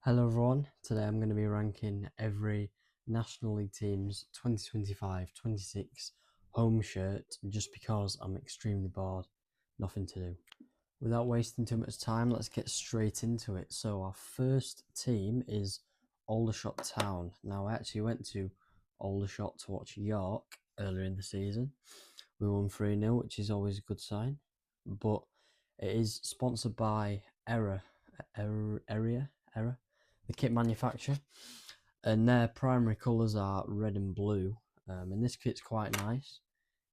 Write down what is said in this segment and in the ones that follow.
Hello everyone, today I'm going to be ranking every National League team's 2025-26 home shirt just because I'm extremely bored, nothing to do. Without wasting too much time, let's get straight into it. So our first team is Aldershot Town. Now I actually went to Aldershot to watch York earlier in the season. We won 3-0, which is always a good sign, but it is sponsored by Error, the kit manufacturer, and their primary colours are red and blue. And this kit's quite nice.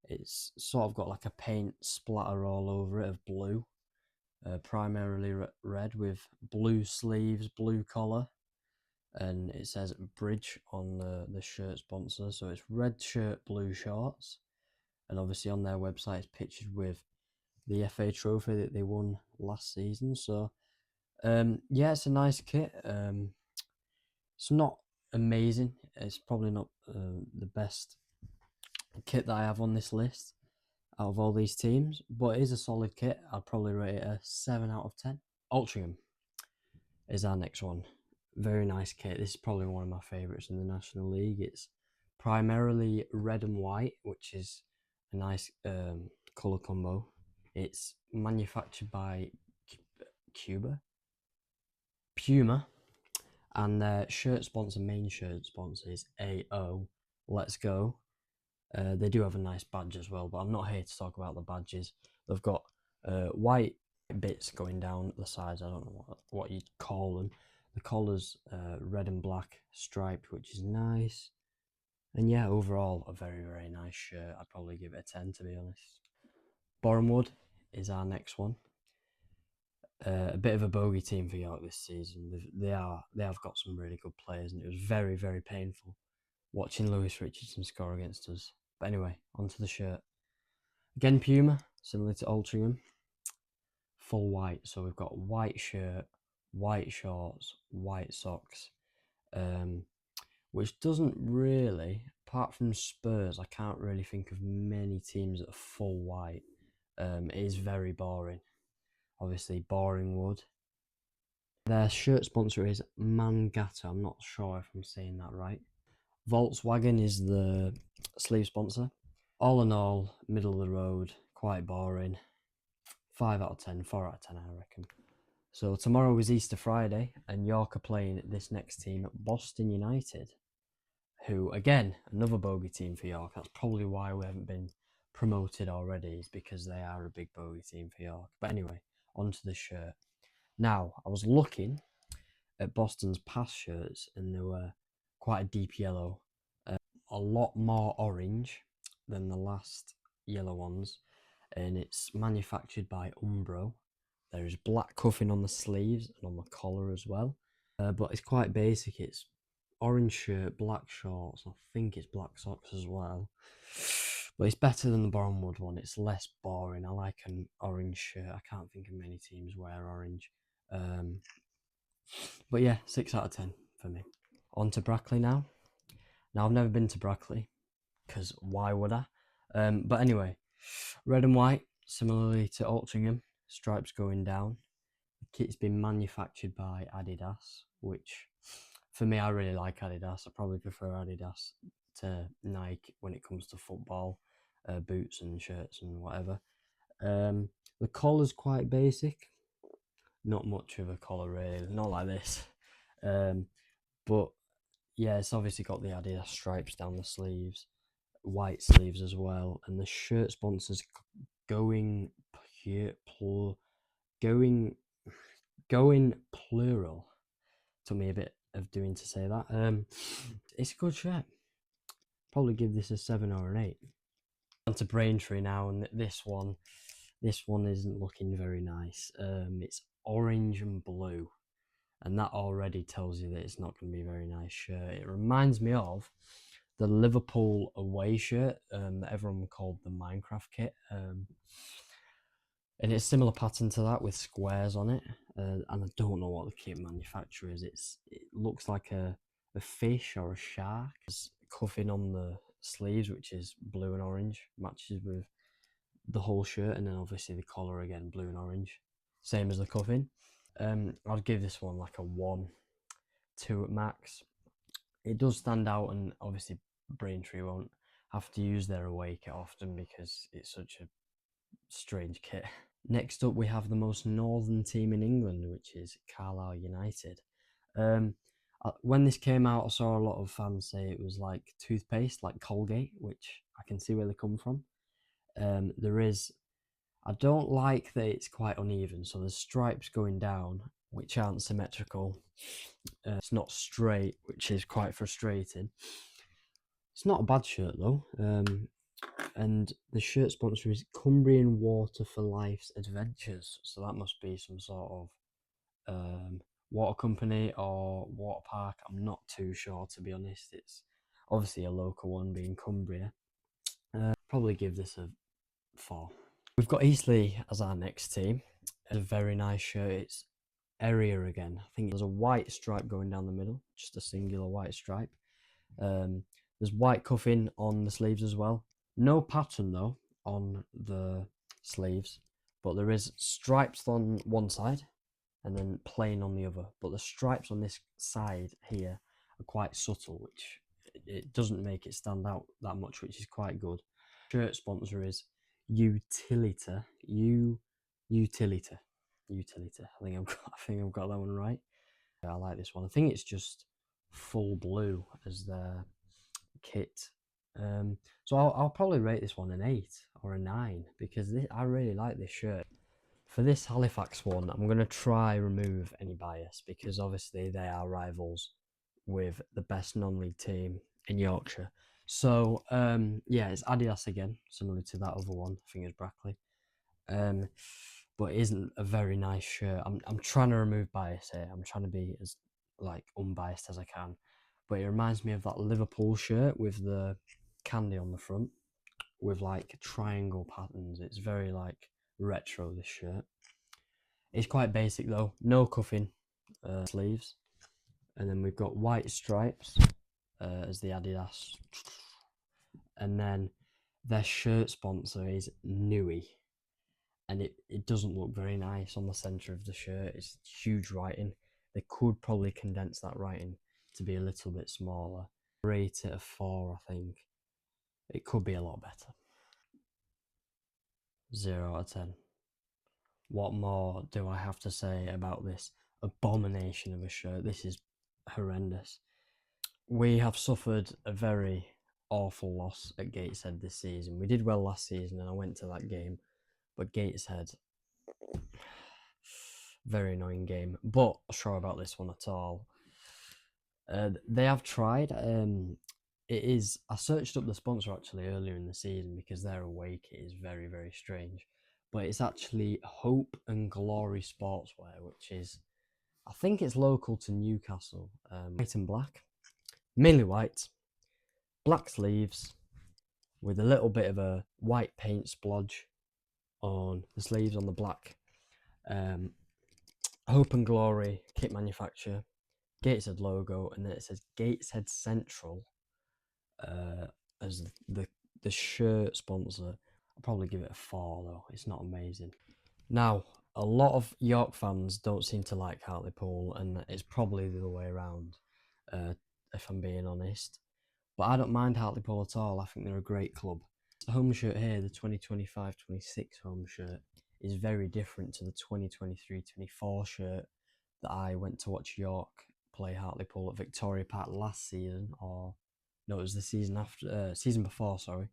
It's sort of got like a paint splatter all over it of blue, primarily red with blue sleeves, blue collar, and it says Bridge on the shirt sponsor. So it's red shirt, blue shorts, and obviously on their website it's pictured with the FA Trophy that they won last season. So yeah, it's a nice kit. It's not amazing. It's probably not the best kit that I have on this list out of all these teams, but it is a solid kit. I'd probably rate it a 7 out of 10. Altrincham is our next one. Very nice kit. This is probably one of my favourites in the National League. It's primarily red and white, which is a nice colour combo. It's manufactured by Puma, and their main shirt sponsor is AO Let's Go. They do have a nice badge as well, but I'm not here to talk about the badges. They've got white bits going down the sides. I don't know what you'd call them. The collar's red and black striped, which is nice. And yeah, overall, a very, very nice shirt. I'd probably give it a 10, to be honest. Bournemouth is our next one. A bit of a bogey team for York this season. They have got some really good players, and it was very, very painful watching Lewis Richardson score against us. But anyway, onto the shirt. Again, Puma, similar to Altrincham, full white. So we've got white shirt, white shorts, white socks, which doesn't really, apart from Spurs, I can't really think of many teams that are full white. It is very boring. Obviously, boring wood. Their shirt sponsor is Mangatta. I'm not sure if I'm saying that right. Volkswagen is the sleeve sponsor. All in all, middle of the road, quite boring. 5 out of 10, 4 out of 10, I reckon. So tomorrow is Easter Friday, and York are playing this next team, Boston United, who, again, another bogey team for York. That's probably why we haven't been promoted already, is because they are a big bogey team for York. But anyway, onto the shirt. Now, I was looking at Boston's past shirts, and they were quite a deep yellow, a lot more orange than the last yellow ones, and it's manufactured by Umbro. There is black cuffing on the sleeves and on the collar as well, but it's quite basic. It's orange shirt, black shorts, I think it's black socks as well. But it's better than the Bournemouth one. It's less boring. I like an orange shirt. I can't think of many teams wear orange. But yeah, 6 out of 10 for me. On to Brackley now. Now, I've never been to Brackley, because why would I? But anyway, red and white, similarly to Altrincham, stripes going down. The kit's been manufactured by Adidas, which for me, I really like Adidas. I probably prefer Adidas to Nike when it comes to football, boots and shirts and whatever. The collar's quite basic, not much of a collar really, not like this. But yeah, it's obviously got the Adidas stripes down the sleeves, white sleeves as well, and the shirt sponsors going going plural. Took me a bit of doing to say that. It's a good shirt. Probably give this a 7 or an 8. On to Braintree now, and this one isn't looking very nice. It's orange and blue, and that already tells you that it's not going to be a very nice shirt. It reminds me of the Liverpool away shirt that everyone called the Minecraft kit, and it's a similar pattern to that with squares on it. And I don't know what the kit manufacturer is. It looks like a fish or a shark. It's cuffing on the sleeves, which is blue and orange, matches with the whole shirt, and then obviously the collar again, blue and orange, same as the cuffing. I'd give this one like a 1. 2 at max. It does stand out, and obviously Braintree won't have to use their away kit often because it's such a strange kit. Next up, we have the most northern team in England, which is Carlisle United. When this came out, I saw a lot of fans say it was like toothpaste, like Colgate, which I can see where they come from. I don't like that it's quite uneven, so there's stripes going down which aren't symmetrical. It's not straight, which is quite frustrating. It's not a bad shirt though. And the shirt sponsor is Cumbrian Water for Life's Adventures, so that must be some sort of water company or water park. I'm not too sure, to be honest. It's obviously a local one, being Cumbria. Probably give this a 4. We've got Eastleigh as our next team. It's a very nice shirt. It's area again. I think there's a white stripe going down the middle, just a singular white stripe. There's white cuffing on the sleeves as well. No pattern though on the sleeves, but there is stripes on one side and then plain on the other. But the stripes on this side here are quite subtle, which it doesn't make it stand out that much, which is quite good. Shirt sponsor is Utilita. Utilita. I think I've got that one right. I like this one. I think it's just full blue as their kit. So I'll probably rate this one an 8 or a 9 because I really like this shirt. For this Halifax one, I'm going to try remove any bias because obviously they are rivals with the best non-league team in Yorkshire. So yeah, it's Adidas again, similar to that other one. I think it's Brackley. But it isn't a very nice shirt. I'm trying to remove bias here. I'm trying to be as like unbiased as I can. But it reminds me of that Liverpool shirt with the candy on the front with like triangle patterns. It's very like retro, this shirt. It's quite basic though, no cuffing sleeves. And then we've got white stripes as the Adidas. And then their shirt sponsor is Nui. And it doesn't look very nice on the centre of the shirt. It's huge writing. They could probably condense that writing to be a little bit smaller. Rate it a 4, I think. It could be a lot better. 0 out of 10. What more do I have to say about this abomination of a shirt? This is horrendous. We have suffered a very awful loss at Gateshead this season. We did well last season and I went to that game, but Gateshead, very annoying game. But I'm sure about this one at all. They have tried. I searched up the sponsor actually earlier in the season because their away kit is very, very strange. But it's actually Hope and Glory Sportswear, which is, I think it's local to Newcastle. White and black, mainly white, black sleeves with a little bit of a white paint splodge on the sleeves on the black. Hope and Glory kit manufacturer, Gateshead logo, and then it says Gateshead Central as the shirt sponsor. I'll probably give it a 4 though. It's not amazing. Now, a lot of York fans don't seem to like Hartlepool, and it's probably the other way around, if I'm being honest. But I don't mind Hartlepool at all. I think they're a great club. The home shirt here, the 2025-26 home shirt, is very different to the 2023-24 shirt that I went to watch York play Hartlepool at Victoria Park last season, or no, it was the season after, season before, sorry.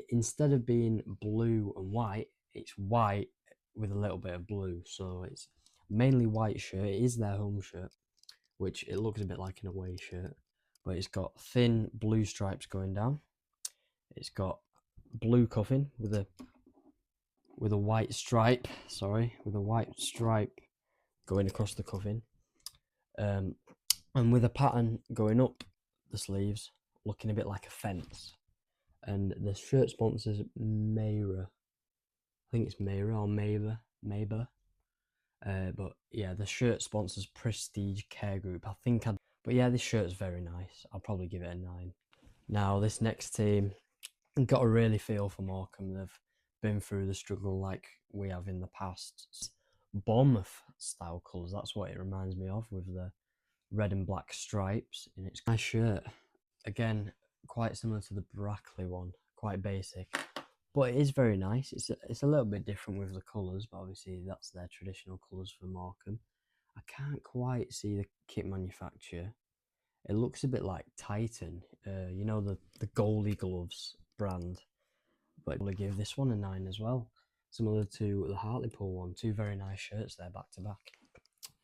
Instead of being blue and white, it's white with a little bit of blue, so it's mainly white shirt. It is their home shirt, which it looks a bit like an away shirt, but it's got thin blue stripes going down. It's got blue cuffing with a white stripe, with a white stripe going across the cuffing, and with a pattern going up the sleeves, looking a bit like a fence. And the shirt sponsors Mayra. I think it's Mayra or Maber. But yeah, the shirt sponsors Prestige Care Group. But yeah, this shirt's very nice. I'll probably give it a 9. Now, this next team, got to really feel for Morecambe. They've been through the struggle like we have in the past. Bournemouth style colours, that's what it reminds me of, with the red and black stripes in its nice shirt. Again, quite similar to the Brackley one, quite basic, but it is very nice. It's a little bit different with the colours, but obviously that's their traditional colours for Morecambe. I can't quite see the kit manufacturer. It looks a bit like Titan, you know, the Goldie Gloves brand. But I'm going to give this one a 9 as well. Similar to the Hartlepool one. Two very nice shirts there back to back.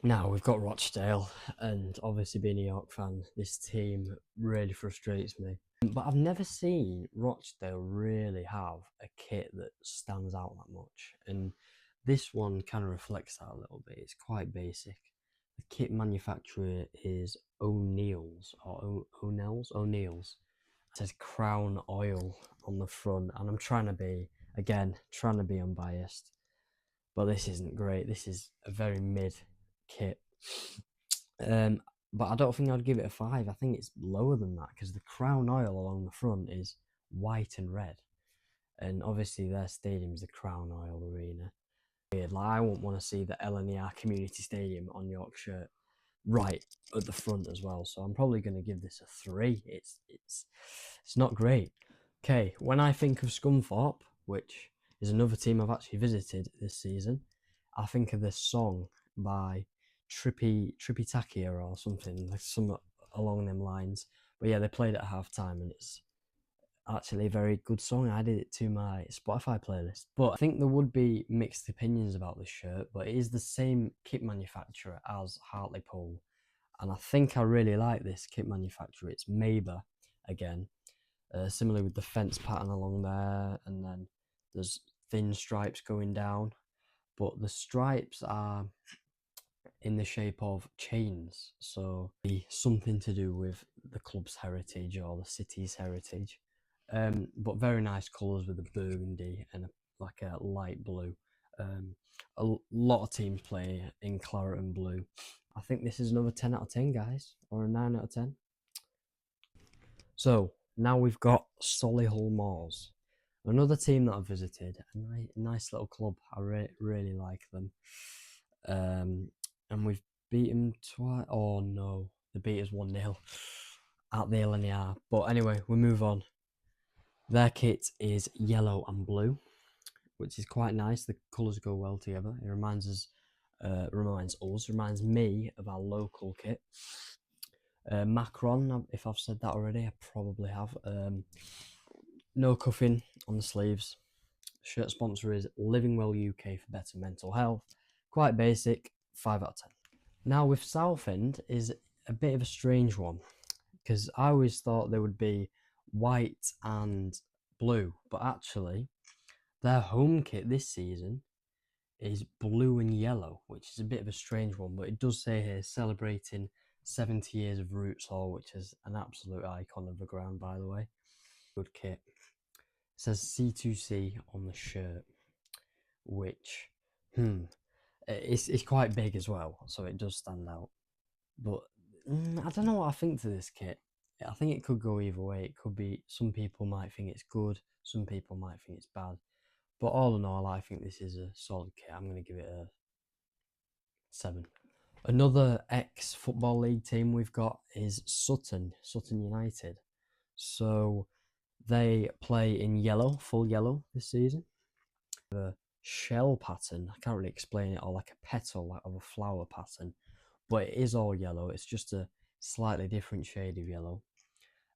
Now we've got Rochdale, and obviously being a York fan, this team really frustrates me. But I've never seen Rochdale really have a kit that stands out that much. And this one kind of reflects that a little bit. It's quite basic. The kit manufacturer is O'Neill's or O'Neill's. It says Crown Oil on the front, and I'm trying to be unbiased, but this isn't great. This is a very mid kit. But I don't think I'd give it a 5. I think it's lower than that because the Crown Oil along the front is white and red, and obviously their stadium's the Crown Oil Arena. Weird, like I wouldn't want to see the LNER Community Stadium on York shirt right at the front as well. So I'm probably going to give this a 3. It's not great. Okay, when I think of Scunthorpe, which is another team I've actually visited this season, I think of this song by Trippy Takia or something, like some along them lines. But yeah, they played it at half time, and it's actually a very good song. I did it to my Spotify playlist. But I think there would be mixed opinions about this shirt, but it is the same kit manufacturer as Hartlepool. And I think I really like this kit manufacturer. It's Maber again. Similar with the fence pattern along there, and then there's thin stripes going down, but the stripes are in the shape of chains, so something to do with the club's heritage or the city's heritage. But very nice colours with a burgundy and like a light blue. A lot of teams play in claret and blue. I think this is another 10 out of 10, guys, or a 9 out of 10. So now we've got Solihull Moors, another team that I've visited. A nice little club. I really like them. And we've beaten twice. Oh no, they beat us 1-0 at the LNER. But anyway, we move on. Their kit is yellow and blue, which is quite nice. The colours go well together. It reminds me of our local kit. Macron, if I've said that already, I probably have. No cuffing on the sleeves. Shirt sponsor is Living Well UK for better mental health. Quite basic, 5 out of 10. Now with Southend is a bit of a strange one, because I always thought they would be white and blue, but actually their home kit this season is blue and yellow, which is a bit of a strange one, but it does say here celebrating 70 years of Roots Hall, which is an absolute icon of the ground, by the way. Good kit. It says C2C on the shirt, which it's quite big as well, so it does stand out. But I don't know what I think to this kit. I think it could go either way. It could be, some people might think it's good, some people might think it's bad. But all in all, I think this is a solid kit. I'm going to give it a 7. Another ex-Football League team we've got is Sutton United. So they play in yellow, full yellow this season. The shell pattern, I can't really explain it, or like a petal of a flower pattern, but it is all yellow. It's just a slightly different shade of yellow.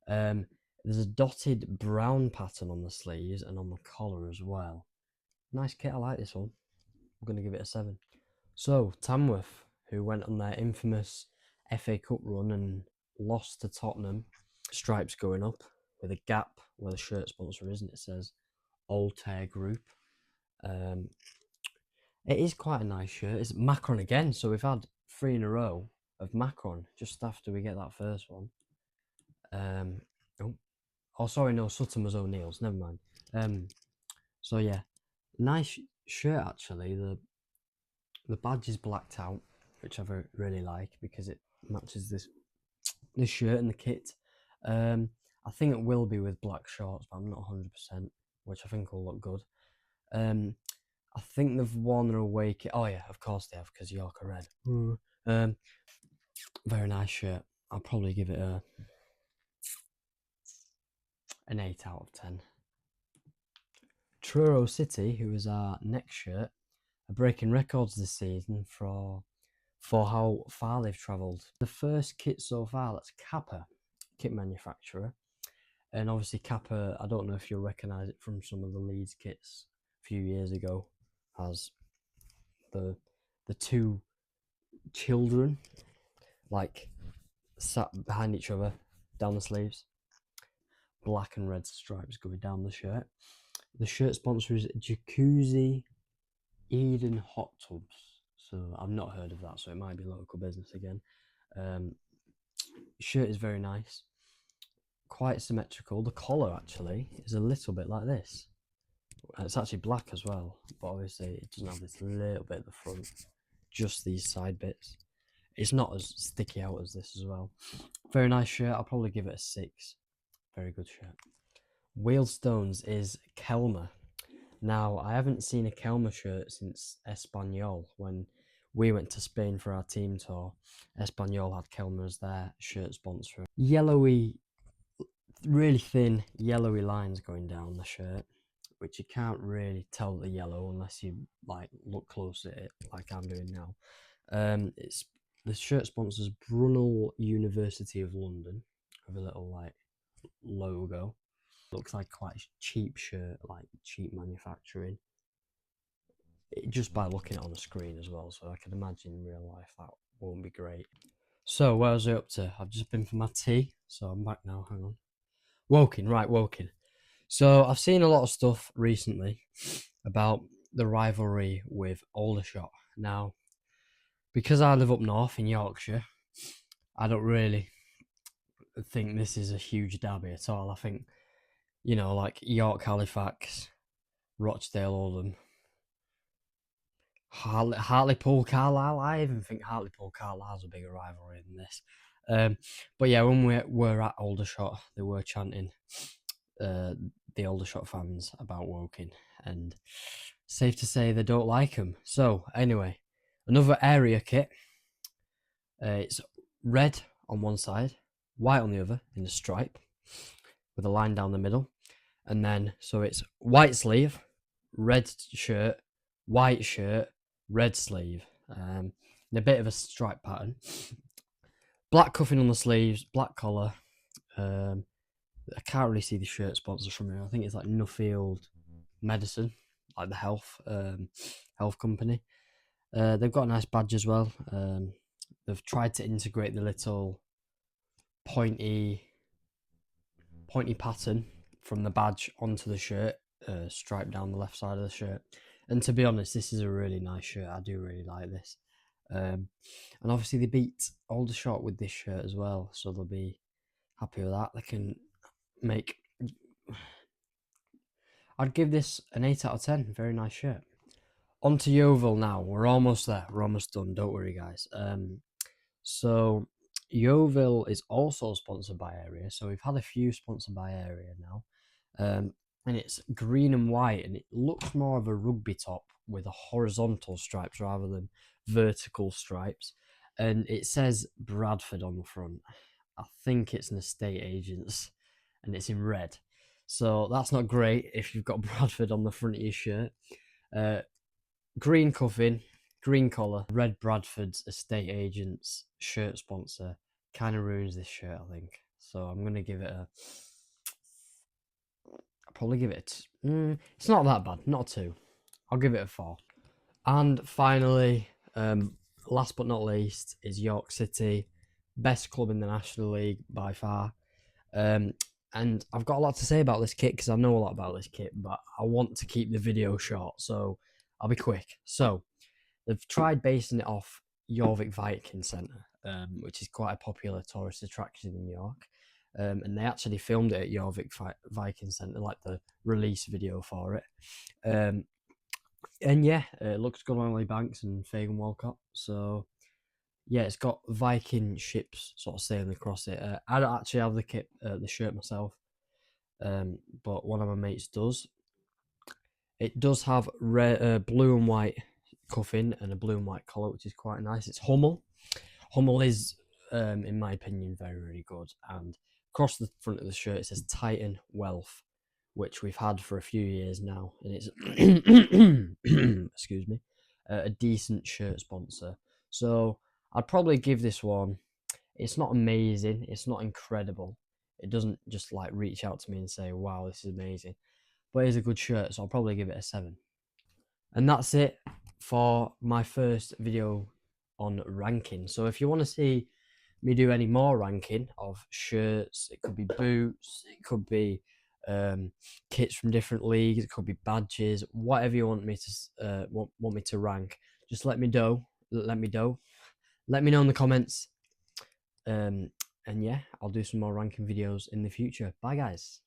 There's a dotted brown pattern on the sleeves and on the collar as well. Nice kit, I like this one. I'm going to give it a 7. So, Tamworth, who went on their infamous FA Cup run and lost to Tottenham, stripes going up with a gap where the shirt sponsor is, and it says Altair Group. It is quite a nice shirt. It's Macron again, so we've had 3 in a row of Macron just after we get that first one. Sorry, no, Sutton was O'Neill's, never mind. So yeah, nice shirt actually. The badge is blacked out, which I really like because it matches this shirt and the kit. I think it will be with black shorts, but I'm not 100%, which I think will look good. I think they've worn their away kit. Oh yeah, of course they have, because York are red. Very nice shirt. I'll probably give it an 8 out of 10. Truro City, who is our next shirt, are breaking records this season for how far they've travelled. The first kit so far, that's Kappa, kit manufacturer. And obviously Kappa, I don't know if you'll recognise it from some of the Leeds kits a few years ago, as the two children like sat behind each other down the sleeves, black and red stripes going down the shirt. The shirt sponsor is Jacuzzi Eden Hot Tubs, so I've not heard of that, so it might be local business again. Shirt is very nice, quite symmetrical. The collar actually is a little bit like this. It's actually black as well, but obviously it doesn't have this little bit at the front, just these side bits. It's not as sticky out as this as well. Very nice shirt. I'll probably give it a 6. Very good shirt. Wheelstones is Kelmer. Now, I haven't seen a Kelmer shirt since Espanyol. When we went to Spain for our team tour, Espanyol had Kelmer as their shirt sponsor. Yellowy, really thin yellowy lines going down the shirt, which you can't really tell the yellow unless you like look close at it, like I'm doing now. It's the shirt sponsors Brunel University of London with a little like logo. Looks like quite a cheap shirt, like cheap manufacturing. Just by looking at it on the screen as well, so I can imagine in real life that won't be great. So where was I up to? I've just been for my tea, so I'm back now. Hang on. Woking, right, Woking. So I've seen a lot of stuff recently about the rivalry with Aldershot. Now, because I live up north in Yorkshire, I don't really think this is a huge derby at all. I think, you know, like York, Halifax, Rochdale, Oldham, Hartlepool, Carlisle. I even think Hartlepool, Carlisle's a bigger rivalry than this. But yeah, when we were at Aldershot, they were chanting the Aldershot fans about Woking, and safe to say they don't like them. So anyway, another area kit. It's red on one side, white on the other in a stripe, with a line down the middle, and then so it's white sleeve, red shirt, white shirt, red sleeve, and a bit of a stripe pattern. Black cuffing on the sleeves, black collar. I can't really see the shirt sponsors from here. I think it's like Nuffield Medicine, like the health company. They've got a nice badge as well. They've tried to integrate the little pointy pattern from the badge onto the shirt, striped down the left side of the shirt. And to be honest, this is a really nice shirt. I do really like this. And obviously they beat Aldershot with this shirt as well, so they'll be happy with that. They can make... I'd give this an 8 out of 10. Very nice shirt. On to Yeovil now. We're almost there. We're almost done. Don't worry, guys. So Yeovil is also sponsored by Area. So we've had a few sponsored by Area now. And it's green and white, and it looks more of a rugby top with a horizontal stripes rather than vertical stripes. And it says Bradford on the front. I think it's an estate agent's, and it's in red. So that's not great if you've got Bradford on the front of your shirt. Green cuffing, green collar, red Bradford's estate agent's shirt sponsor kind of ruins this shirt, I think. So I'm going to give it a... I'll probably give it it's not that bad, not a 2. I'll give it a 4. And finally, last but not least, is York City. Best club in the National League by far. And I've got a lot to say about this kit because I know a lot about this kit, but I want to keep the video short, so I'll be quick. So they've tried basing it off Jorvik Viking Centre, which is quite a popular tourist attraction in York. And they actually filmed it at Jorvik Viking Centre, like the release video for it. And yeah, it looks good on Emily Banks and Fagan Walcott. So yeah, it's got Viking ships sort of sailing across it. I don't actually have the kit, the shirt myself, but one of my mates does. It does have red, blue and white cuffing and a blue and white collar, which is quite nice. It's Hummel. Hummel is in my opinion, very, very good. And across the front of the shirt, it says Titan Wealth, which we've had for a few years now, and it's excuse me, a decent shirt sponsor. So I'd probably give this one. It's not amazing. It's not incredible. It doesn't just like reach out to me and say, "Wow, this is amazing," but it's a good shirt, so I'll probably give it a 7. And that's it for my first video on ranking. So if you want to see me do any more ranking of shirts, it could be boots, it could be kits from different leagues, it could be badges, whatever you want me to want me to rank, just let me know. Let me know in the comments. And yeah, I'll do some more ranking videos in the future. Bye guys.